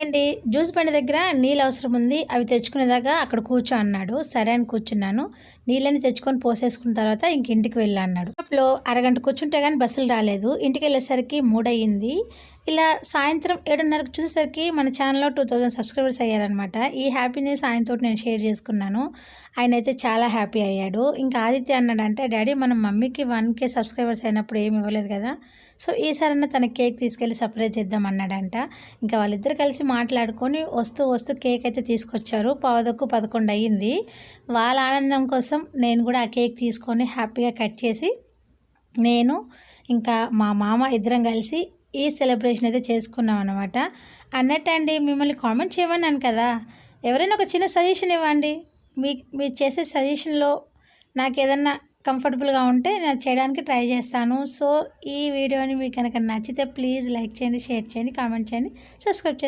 అండి జ్యూస్ బండి దగ్గర నీళ్ళు అవసరం ఉంది, అవి తెచ్చుకునేదాకా అక్కడ కూర్చో అన్నాడు. సరే అని కూర్చున్నాను. నీళ్ళని తెచ్చుకొని పోసేసుకున్న తర్వాత ఇంక ఇంటికి వెళ్ళా అన్నాడు. లో అరగంట కూర్చుంటే కానీ బస్సులు రాలేదు. ఇంటికి వెళ్ళేసరికి 3 అయ్యింది. ఇలా సాయంత్రం 7:30కు చూసేసరికి మన ఛానల్లో 2000 సబ్స్క్రైబర్స్ అయ్యారనమాట. ఈ హ్యాపీ న్యూస్ ఆయనతో నేను షేర్ చేసుకున్నాను. ఆయన అయితే చాలా హ్యాపీ అయ్యాడు. ఇంకా ఆదిత్య అన్నాడంటే, డాడీ మనం మమ్మీకి 1K సబ్స్క్రైబర్స్ అయినప్పుడు ఏమి ఇవ్వలేదు కదా, సో ఈసారన్నా తన కేక్ తీసుకెళ్ళి సర్ప్రైజ్ చేద్దాం అన్నాడంట. ఇంకా వాళ్ళిద్దరు కలిసి మాట్లాడుకొని వస్తూ కేక్ అయితే తీసుకొచ్చారు. 10:11 అయ్యింది. వాళ్ళ ఆనందం కోసం నేను కూడా ఆ కేక్ తీసుకొని హ్యాపీగా కట్ చేసి నేను ఇంకా మా మామ ఇద్దరం కలిసి ఈ సెలబ్రేషన్ అయితే చేసుకున్నాం అనమాట. అన్నట్టండి మిమ్మల్ని కామెంట్ చేయమన్నాను కదా, ఎవరైనా ఒక చిన్న సజెషన్ ఇవ్వండి. మీరు చేసే సజెషన్లో నాకు ఏదన్నా కంఫర్టబుల్గా ఉంటే నేను చేయడానికి ట్రై చేస్తాను. సో ఈ వీడియోని మీకు కనుక నచ్చితే ప్లీజ్ లైక్ చేయండి, షేర్ చేయండి, కామెంట్ చేయండి, సబ్స్క్రైబ్ చేయండి.